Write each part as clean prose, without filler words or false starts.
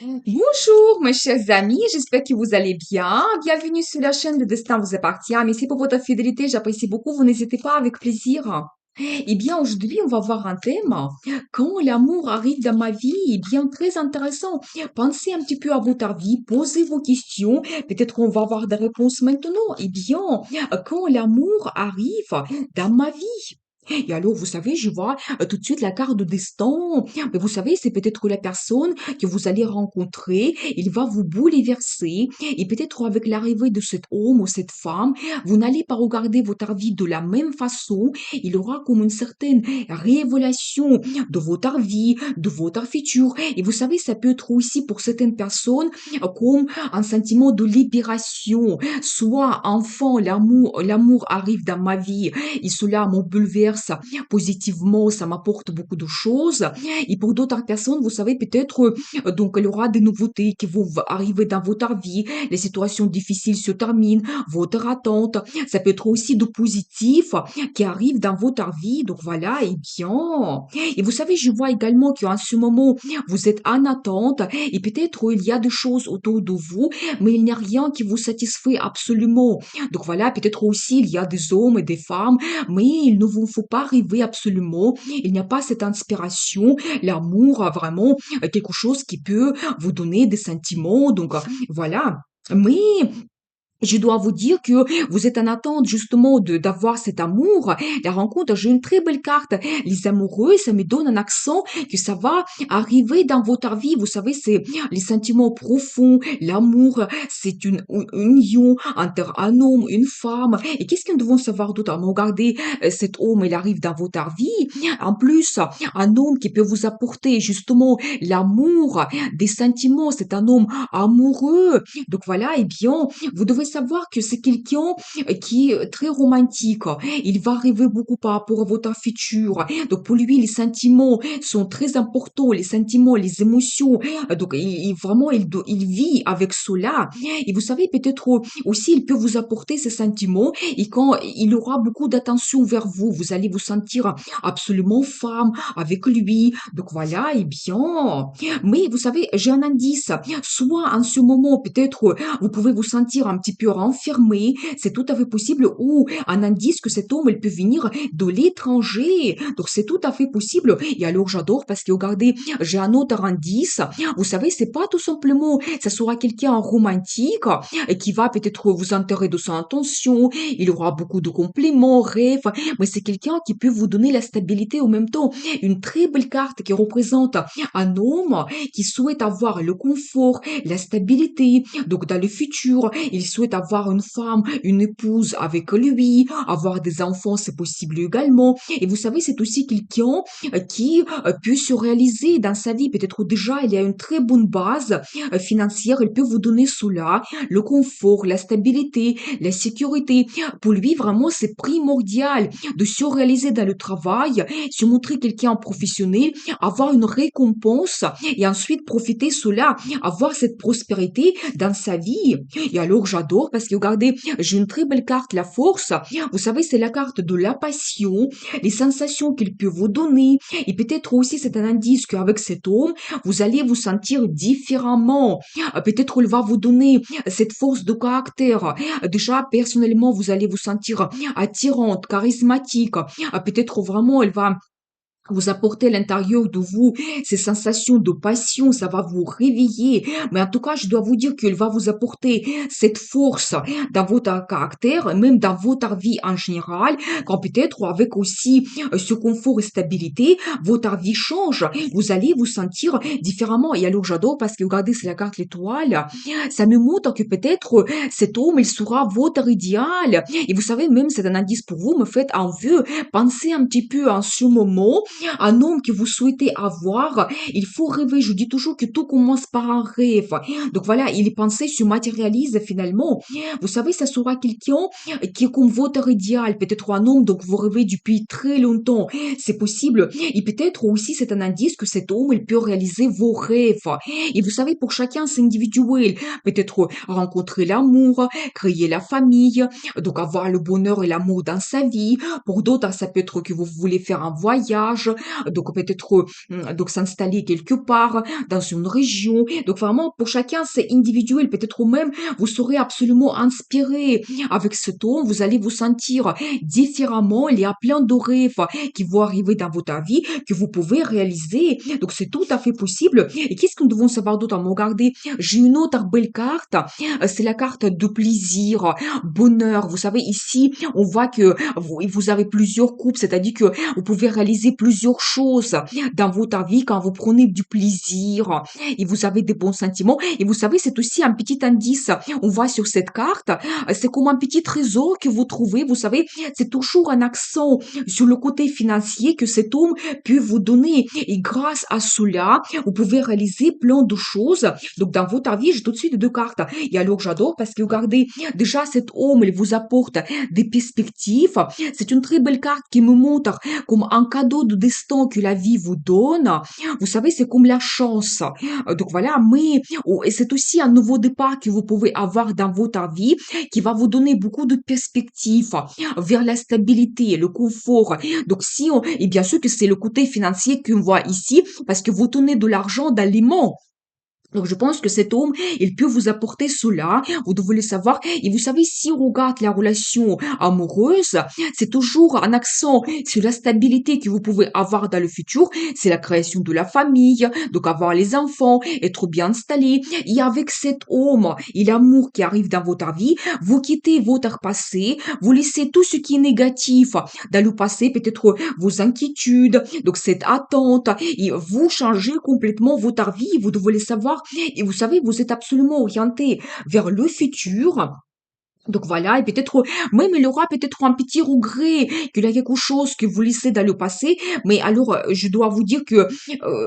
Bonjour, mes chers amis, j'espère que vous allez bien. Bienvenue sur la chaîne de Destin vous appartient. Merci pour votre fidélité, j'apprécie beaucoup. Vous n'hésitez pas avec plaisir. Eh bien, aujourd'hui, on va voir un thème. Quand l'amour arrive dans ma vie, eh bien, très intéressant. Pensez un petit peu à votre vie, posez vos questions. Peut-être on va avoir des réponses maintenant. Eh bien, quand l'amour arrive dans ma vie. Et alors, vous savez, je vois tout de suite la carte de destin. Mais vous savez, c'est peut-être la personne que vous allez rencontrer. Il va vous bouleverser. Et peut-être avec l'arrivée de cet homme ou cette femme, vous n'allez pas regarder votre vie de la même façon. Il aura comme une certaine révélation de votre vie, de votre futur. Et vous savez, ça peut être aussi pour certaines personnes comme un sentiment de libération. Soit enfant, l'amour arrive dans ma vie et cela me bouleverse positivement, ça m'apporte beaucoup de choses. Et pour d'autres personnes, vous savez, peut-être, donc, il y aura des nouveautés qui vont arriver dans votre vie, les situations difficiles se terminent, votre attente, ça peut être aussi de positif qui arrive dans votre vie. Donc voilà, et bien. Et vous savez, je vois également qu'en ce moment, vous êtes en attente et peut-être il y a des choses autour de vous, mais il n'y a rien qui vous satisfait absolument. Donc voilà, peut-être aussi il y a des hommes et des femmes, mais il ne vous faut pas rêver absolument. Il n'y a pas cette inspiration. L'amour a vraiment quelque chose qui peut vous donner des sentiments. Donc voilà. Mais je dois vous dire que vous êtes en attente justement de d'avoir cet amour. La rencontre, j'ai une très belle carte. Les amoureux, ça me donne un accent que ça va arriver dans votre vie. Vous savez, c'est les sentiments profonds, l'amour, c'est une union entre un homme, une femme. Et qu'est-ce que nous devons savoir d'autre? Regardez, cet homme, il arrive dans votre vie. En plus, un homme qui peut vous apporter justement l'amour, des sentiments. C'est un homme amoureux. Donc voilà, eh bien, vous devez savoir que c'est quelqu'un qui est très romantique. Il va rêver beaucoup par rapport à votre futur. Donc pour lui, les sentiments sont très importants, les sentiments, les émotions. Donc vraiment, il vit avec cela. Et vous savez, peut-être aussi, il peut vous apporter ces sentiments. Et quand il aura beaucoup d'attention vers vous, vous allez vous sentir absolument femme avec lui. Donc voilà, eh bien. Mais vous savez, j'ai un indice. Soit en ce moment, peut-être, vous pouvez vous sentir un petit peu renfermé, c'est tout à fait possible, ou un indice que cet homme, il peut venir de l'étranger. Donc c'est tout à fait possible. Et alors j'adore parce que regardez, j'ai un autre indice. Vous savez, c'est pas tout simplement, ça sera quelqu'un romantique qui va peut-être vous intéresser de son attention. Il aura beaucoup de compliments, rêves, mais c'est quelqu'un qui peut vous donner la stabilité en même temps. Une très belle carte qui représente un homme qui souhaite avoir le confort, la stabilité. Donc, dans le futur, il souhaite avoir une femme, une épouse avec lui, avoir des enfants, c'est possible également. Et vous savez, c'est aussi quelqu'un qui peut se réaliser dans sa vie. Peut-être déjà, il y a une très bonne base financière. Il peut vous donner cela, le confort, la stabilité, la sécurité. Pour lui, vraiment, c'est primordial de se réaliser dans le travail, se montrer quelqu'un professionnel, avoir une récompense et ensuite profiter cela, avoir cette prospérité dans sa vie. Et alors j'adore parce que regardez, j'ai une très belle carte, la force. Vous savez, c'est la carte de la passion, les sensations qu'il peut vous donner. Et peut-être aussi c'est un indice qu'avec cet homme, vous allez vous sentir différemment. Peut-être il va vous donner cette force de caractère. Déjà, personnellement, vous allez vous sentir attirante, charismatique. Peut-être vraiment, elle va vous apportez à l'intérieur de vous ces sensations de passion, ça va vous réveiller. Mais en tout cas, je dois vous dire qu'il va vous apporter cette force dans votre caractère, même dans votre vie en général, quand peut-être avec aussi ce confort et stabilité, votre vie change. Vous allez vous sentir différemment. Et alors, j'adore parce que regardez, c'est la carte l'étoile. Ça me montre que peut-être cet homme, il sera votre idéal. Et vous savez, même c'est un indice pour vous, me faites un vœu. Pensez un petit peu en ce moment un homme que vous souhaitez avoir, il faut rêver. Je dis toujours que tout commence par un rêve. Donc voilà, il est pensé se matérialise finalement. Vous savez, ça sera quelqu'un qui est comme votre idéal, peut-être un homme, donc vous rêvez depuis très longtemps. C'est possible. Et peut-être aussi, c'est un indice que cet homme, il peut réaliser vos rêves. Et vous savez, pour chacun, c'est individuel. Peut-être rencontrer l'amour, créer la famille, donc avoir le bonheur et l'amour dans sa vie. Pour d'autres, ça peut être que vous voulez faire un voyage, voyage, donc peut-être donc s'installer quelque part dans une région. Donc vraiment, pour chacun, c'est individuel. Peut-être même, vous serez absolument inspiré. Avec ce ton, vous allez vous sentir différemment. Il y a plein de rêves qui vont arriver dans votre vie, que vous pouvez réaliser. Donc c'est tout à fait possible. Et qu'est-ce que nous devons savoir d'autre? Regardez, j'ai une autre belle carte. C'est la carte de plaisir, bonheur. Vous savez, ici, on voit que vous avez plusieurs coupes, c'est-à-dire que vous pouvez réaliser plusieurs choses dans votre vie quand vous prenez du plaisir et vous avez des bons sentiments. Et vous savez, c'est aussi un petit indice. On voit sur cette carte, c'est comme un petit trésor que vous trouvez. Vous savez, c'est toujours un accent sur le côté financier que cet homme peut vous donner. Et grâce à cela, vous pouvez réaliser plein de choses. Donc, dans votre vie, j'ai tout de suite deux cartes. Et alors, j'adore parce que regardez, déjà, cet homme, il vous apporte des perspectives. C'est une très belle carte qui me montre comme un cadeau de destin que la vie vous donne. Vous savez, c'est comme la chance. Donc voilà, mais et c'est aussi un nouveau départ que vous pouvez avoir dans votre vie qui va vous donner beaucoup de perspectives vers la stabilité, le confort. Donc si on, et bien sûr que c'est le côté financier qu'on voit ici parce que vous tenez de l'argent d'aliments. Donc, je pense que cet homme, il peut vous apporter cela. Vous devez le savoir. Et vous savez, si on regarde la relation amoureuse, c'est toujours un accent sur la stabilité que vous pouvez avoir dans le futur. C'est la création de la famille, donc avoir les enfants, être bien installé. Et avec cet homme et l'amour qui arrive dans votre vie, vous quittez votre passé, vous laissez tout ce qui est négatif dans le passé, peut-être vos inquiétudes, donc cette attente, et vous changez complètement votre vie. Vous devez le savoir et vous savez, vous êtes absolument orienté vers le futur. Donc voilà, et peut-être, même il aura peut-être un petit regret qu'il y a quelque chose que vous laissez dans le passé, mais alors je dois vous dire que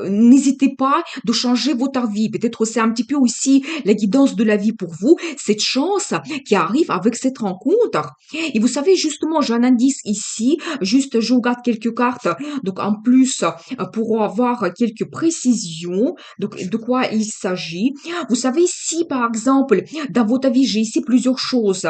n'hésitez pas de changer votre vie. Peut-être c'est un petit peu aussi la guidance de la vie pour vous, cette chance qui arrive avec cette rencontre. Et vous savez, justement, j'ai un indice ici, juste je regarde quelques cartes, donc en plus, pour avoir quelques précisions, donc de quoi il s'agit. Vous savez, si par exemple, dans votre vie, j'ai ici plusieurs choses.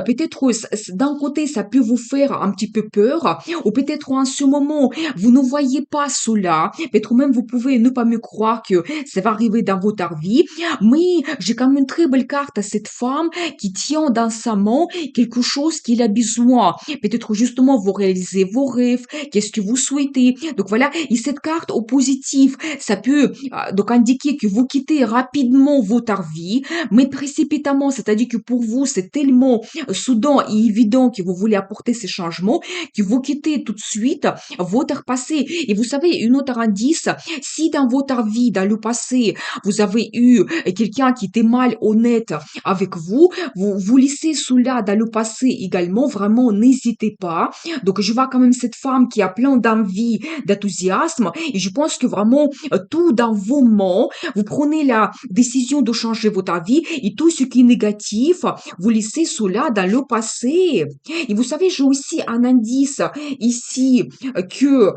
Peut-être d'un côté, ça peut vous faire un petit peu peur, ou peut-être en ce moment, vous ne voyez pas cela. Peut-être même vous pouvez ne pas me croire que ça va arriver dans votre vie. Mais j'ai quand même une très belle carte à cette femme qui tient dans sa main quelque chose qu'il a besoin. Peut-être justement vous réalisez vos rêves, qu'est-ce que vous souhaitez. Donc voilà, et cette carte au positif, ça peut donc indiquer que vous quittez rapidement votre vie, mais précipitamment, c'est-à-dire que pour vous, c'est tellement soudain et évident que vous voulez apporter ces changements que vous quittez tout de suite votre passé. Et vous savez, une autre indice, si dans votre vie, dans le passé, vous avez eu quelqu'un qui était mal honnête avec vous, vous laissez cela dans le passé également, vraiment, n'hésitez pas. Donc, je vois quand même cette femme qui a plein d'envie, d'enthousiasme, et je pense que vraiment, tout dans vos mains, vous prenez la décision de changer votre vie et tout ce qui est négatif, vous laissez cela dans le passé. Et vous savez, j'ai aussi un indice ici que,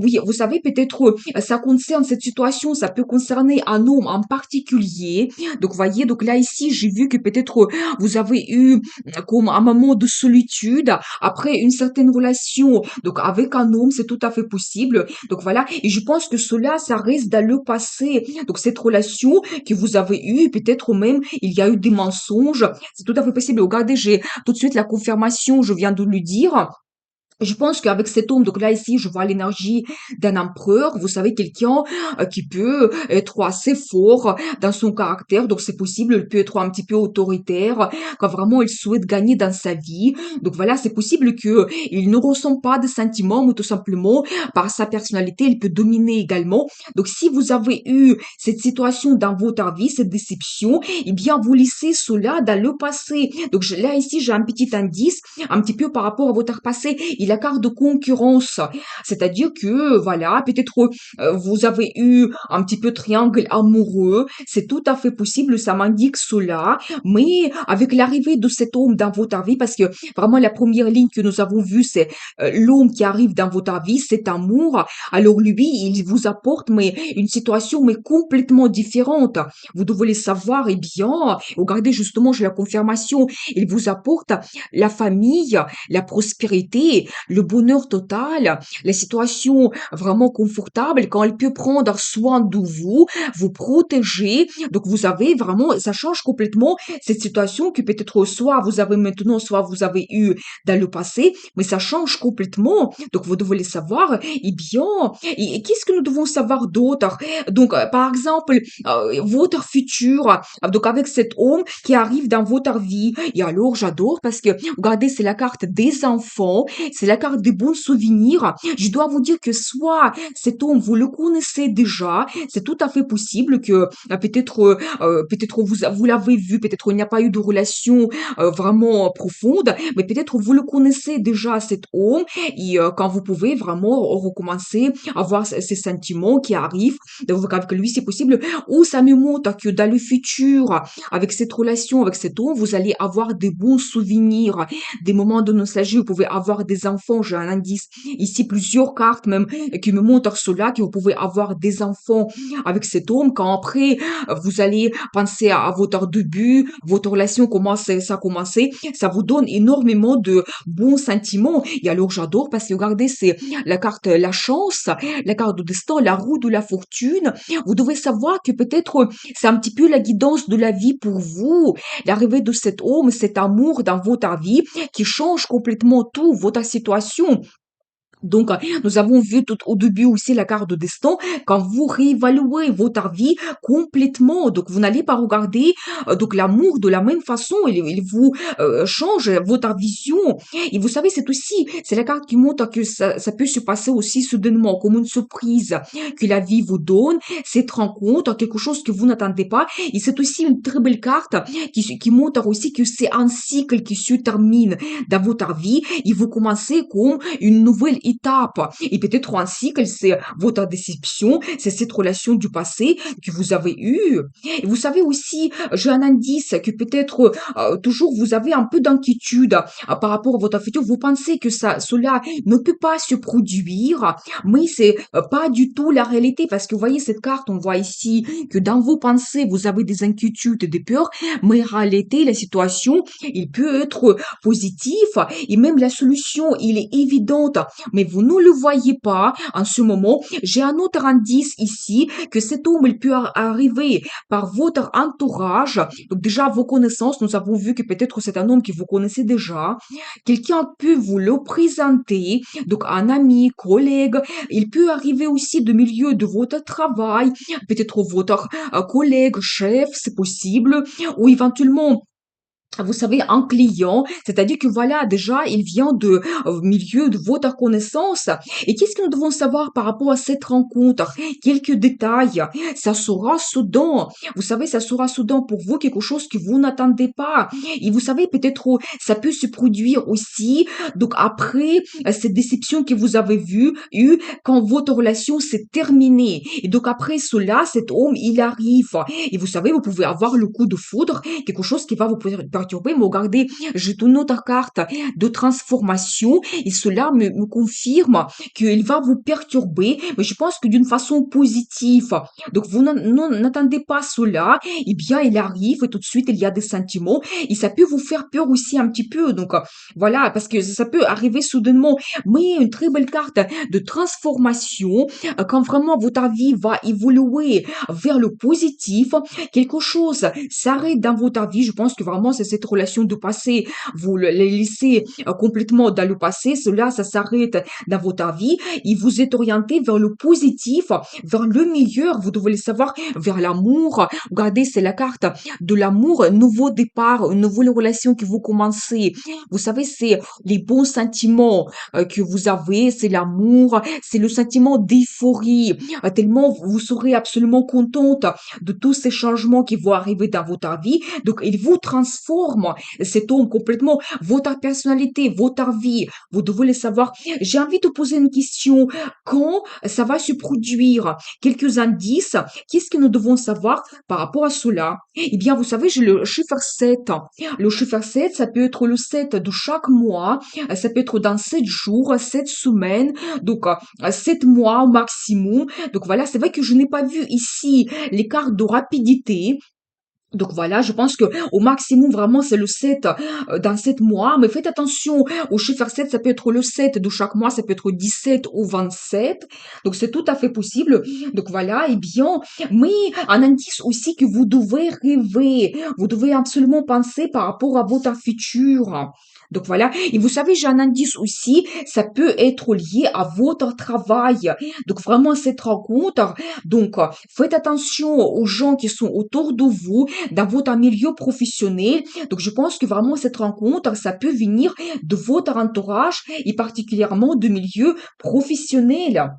oui, vous savez, peut-être ça concerne cette situation, ça peut concerner un homme en particulier. Donc, voyez, donc là, ici, j'ai vu que peut-être vous avez eu comme un moment de solitude après une certaine relation. Donc, avec un homme, c'est tout à fait possible. Donc, voilà. Et je pense que cela, ça reste dans le passé. Donc, cette relation que vous avez eue, peut-être même, il y a eu des mensonges. C'est tout à fait possible. Regardez, j'ai tout de suite la confirmation, je viens de lui dire. Je pense qu'avec cet homme, donc là ici, je vois l'énergie d'un empereur, vous savez, quelqu'un qui peut être assez fort dans son caractère, donc c'est possible, il peut être un petit peu autoritaire, quand vraiment il souhaite gagner dans sa vie. Donc voilà, c'est possible que il ne ressent pas de sentiments, mais tout simplement, par sa personnalité, il peut dominer également. Donc si vous avez eu cette situation dans votre vie, cette déception, eh bien, vous laissez cela dans le passé. Donc là ici, j'ai un petit indice, un petit peu par rapport à votre passé. La carte de concurrence, c'est-à-dire que voilà, peut-être vous avez eu un petit peu triangle amoureux, c'est tout à fait possible, ça m'indique cela, mais avec l'arrivée de cet homme dans votre vie, parce que vraiment la première ligne que nous avons vue, c'est l'homme qui arrive dans votre vie, cet amour, alors lui, il vous apporte mais une situation mais complètement différente. Vous devez le savoir, et bien, regardez justement, j'ai la confirmation, il vous apporte la famille, la prospérité, le bonheur total, la situation vraiment confortable, quand elle peut prendre soin de vous protéger. Donc vous avez vraiment, ça change complètement cette situation que peut-être soit vous avez maintenant, soit vous avez eu dans le passé, mais ça change complètement. Donc vous devez le savoir. Eh bien, et qu'est-ce que nous devons savoir d'autre? Donc, par exemple, votre futur, donc avec cet homme qui arrive dans votre vie. Et alors, j'adore parce que, regardez, c'est la carte des enfants, c'est la carte des bons souvenirs. Je dois vous dire que soit cet homme, vous le connaissez déjà, c'est tout à fait possible que peut-être vous l'avez vu, peut-être il n'y a pas eu de relation vraiment profonde, mais peut-être vous le connaissez déjà cet homme et quand vous pouvez vraiment recommencer à avoir ces sentiments qui arrivent donc avec lui, c'est possible. Ou ça me montre que dans le futur, avec cette relation, avec cet homme, vous allez avoir des bons souvenirs, des moments de nostalgie. Vous pouvez avoir des enfants. J'ai un indice ici, plusieurs cartes même qui me montrent cela, que vous pouvez avoir des enfants avec cet homme. Quand après, vous allez penser à votre début, votre relation, comment ça a commencé, ça vous donne énormément de bons sentiments. Et alors, j'adore parce que regardez, c'est la carte la chance, la carte du destin, la roue de la fortune. Vous devez savoir que peut-être c'est un petit peu la guidance de la vie pour vous. L'arrivée de cet homme, cet amour dans votre vie qui change complètement tout, votre situation. Donc, nous avons vu tout au début aussi la carte de destin. Quand vous réévaluez votre vie complètement, donc vous n'allez pas regarder donc l'amour de la même façon. Il vous change votre vision. Et vous savez, c'est la carte qui montre que ça peut se passer aussi soudainement, comme une surprise que la vie vous donne, cette rencontre, quelque chose que vous n'attendez pas. Et c'est aussi une très belle carte qui montre aussi que c'est un cycle qui se termine dans votre vie et vous commencez comme une nouvelle étape. Et peut-être un cycle, c'est votre déception, c'est cette relation du passé que vous avez eue. Et vous savez aussi, j'ai un indice que peut-être toujours vous avez un peu d'inquiétude par rapport à votre futur. Vous pensez que cela ne peut pas se produire, mais c'est pas du tout la réalité parce que vous voyez cette carte, on voit ici que dans vos pensées, vous avez des inquiétudes, des peurs, mais en réalité, la situation, il peut être positif et même la solution, il est évidente, mais vous ne le voyez pas en ce moment. J'ai un autre indice ici que cet homme, il peut arriver par votre entourage. Donc déjà, vos connaissances, nous avons vu que peut-être c'est un homme que vous connaissez déjà. Quelqu'un peut vous le présenter, donc un ami, collègue. Il peut arriver aussi du milieu de votre travail, peut-être votre collègue, chef, c'est possible, ou éventuellement vous savez, un client, c'est-à-dire que voilà, déjà, il vient de milieu de votre connaissance. Et qu'est-ce que nous devons savoir par rapport à cette rencontre? Quelques détails. Ça sera soudain. Vous savez, ça sera soudain pour vous quelque chose que vous n'attendez pas. Et vous savez, peut-être, ça peut se produire aussi. Donc après, cette déception que vous avez eu quand votre relation s'est terminée. Et donc après cela, cet homme, il arrive. Et vous savez, vous pouvez avoir le coup de foudre, quelque chose qui va vous perturber. Mais regardez, j'ai une autre carte de transformation et cela me confirme qu'il va vous perturber, mais je pense que d'une façon positive. Donc vous n'attendez pas cela, et bien il arrive et tout de suite il y a des sentiments et ça peut vous faire peur aussi un petit peu. Donc voilà, parce que ça peut arriver soudainement, mais une très belle carte de transformation quand vraiment votre vie va évoluer vers le positif, quelque chose s'arrête dans votre vie. Je pense que vraiment c'est cette relation de passé. Vous le laissez complètement dans le passé. Cela, ça s'arrête dans votre vie et vous êtes orienté vers le positif, vers le meilleur. Vous devez le savoir, vers l'amour. Regardez, c'est la carte de l'amour, un nouveau départ, une nouvelle relation que vous commencez. Vous savez, c'est les bons sentiments que vous avez, c'est l'amour, c'est le sentiment d'euphorie. Tellement vous serez absolument contente de tous ces changements qui vont arriver dans votre vie. Donc, il vous transforme, cet homme complètement, votre personnalité, votre vie. Vous devez le savoir. J'ai envie de poser une question. Quand ça va se produire? Quelques indices. Qu'est-ce que nous devons savoir par rapport à cela? Eh bien, vous savez, j'ai le chiffre 7. Le chiffre 7, ça peut être le 7 de chaque mois. Ça peut être dans 7 jours, 7 semaines. Donc, 7 mois au maximum. Donc voilà, c'est vrai que je n'ai pas vu ici les cartes de rapidité. Donc voilà, je pense que au maximum, vraiment, c'est le 7 dans 7 mois. Mais faites attention au chiffre 7, ça peut être le 7 de chaque mois, ça peut être 17 ou 27. Donc c'est tout à fait possible. Donc voilà, et bien, mais un indice aussi que vous devez rêver. Vous devez absolument penser par rapport à votre futur. Donc voilà, et vous savez, j'ai un indice aussi, ça peut être lié à votre travail. Donc vraiment, cette rencontre, donc faites attention aux gens qui sont autour de vous dans votre milieu professionnel. Donc, je pense que vraiment cette rencontre, ça peut venir de votre entourage et particulièrement de milieu professionnel.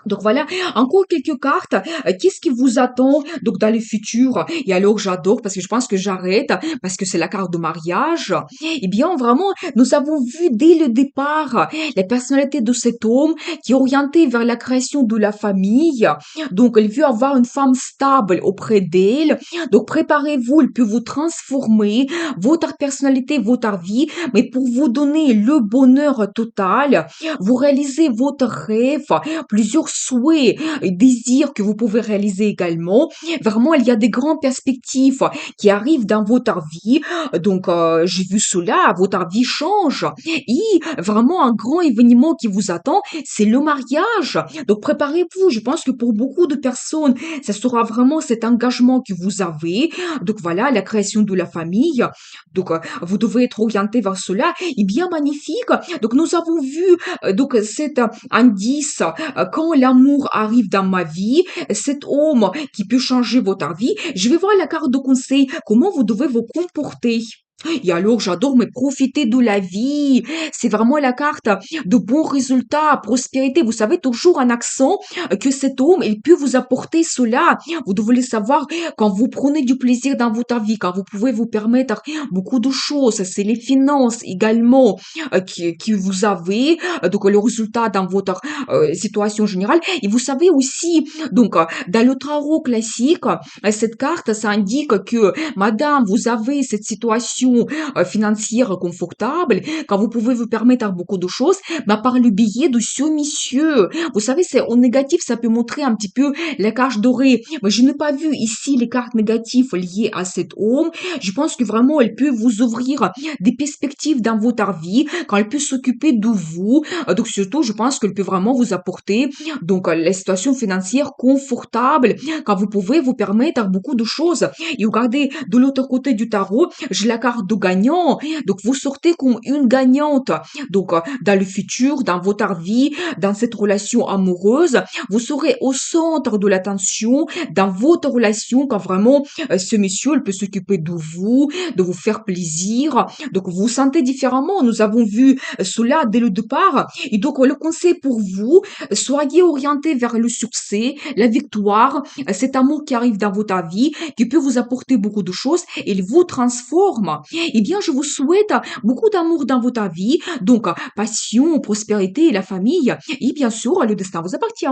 Donc voilà, encore quelques cartes. Qu'est-ce qui vous attend donc dans le futur? Et alors j'adore parce que je pense que j'arrête parce que c'est la carte de mariage. Eh bien vraiment, nous avons vu dès le départ la personnalité de cet homme qui est orienté vers la création de la famille. Donc il veut avoir une femme stable auprès d'elle. Donc préparez-vous, il peut vous transformer votre personnalité, votre vie, mais pour vous donner le bonheur total, vous réalisez votre rêve, plusieurs souhaits et désirs que vous pouvez réaliser également. Vraiment, il y a des grandes perspectives qui arrivent dans votre vie. Donc, j'ai vu cela, votre vie change. Et vraiment, un grand événement qui vous attend, c'est le mariage. Donc, préparez-vous. Je pense que pour beaucoup de personnes, ça sera vraiment cet engagement que vous avez. Donc, voilà, la création de la famille. Donc, vous devez être orienté vers cela. Et bien magnifique. Donc, nous avons vu donc cet indice quand l'amour arrive dans ma vie, cet homme qui peut changer votre vie. Je vais voir la carte de conseil, comment vous devez vous comporter. Et alors, j'adore me profiter de la vie. C'est vraiment la carte de bons résultats, prospérité. Vous savez, toujours un accent que cet homme, il peut vous apporter cela. Vous devez le savoir quand vous prenez du plaisir dans votre vie, quand vous pouvez vous permettre beaucoup de choses. C'est les finances également que vous avez, donc le résultat dans votre situation générale. Et vous savez aussi, donc, dans le tarot classique, cette carte, ça indique que, madame, vous avez cette situation financière confortable, quand vous pouvez vous permettre beaucoup de choses, mais par le biais de ce monsieur. Vous savez, c'est en négatif, ça peut montrer un petit peu les cartes dorées. Mais je n'ai pas vu ici les cartes négatives liées à cet homme. Je pense que vraiment, elle peut vous ouvrir des perspectives dans votre vie, quand elle peut s'occuper de vous. Donc surtout, je pense qu'elle peut vraiment vous apporter donc la situation financière confortable, quand vous pouvez vous permettre beaucoup de choses. Et regardez, de l'autre côté du tarot, j'ai la carte de gagnant. Donc vous sortez comme une gagnante. Donc dans le futur, dans votre vie, dans cette relation amoureuse, vous serez au centre de l'attention dans votre relation quand vraiment ce monsieur il peut s'occuper de vous faire plaisir. Donc vous vous sentez différemment. Nous avons vu cela dès le départ. Et donc le conseil pour vous, soyez orienté vers le succès, la victoire, cet amour qui arrive dans votre vie, qui peut vous apporter beaucoup de choses, il vous transforme. Eh bien, je vous souhaite beaucoup d'amour dans votre vie, donc passion, prospérité, la famille, et bien sûr, le destin vous appartient.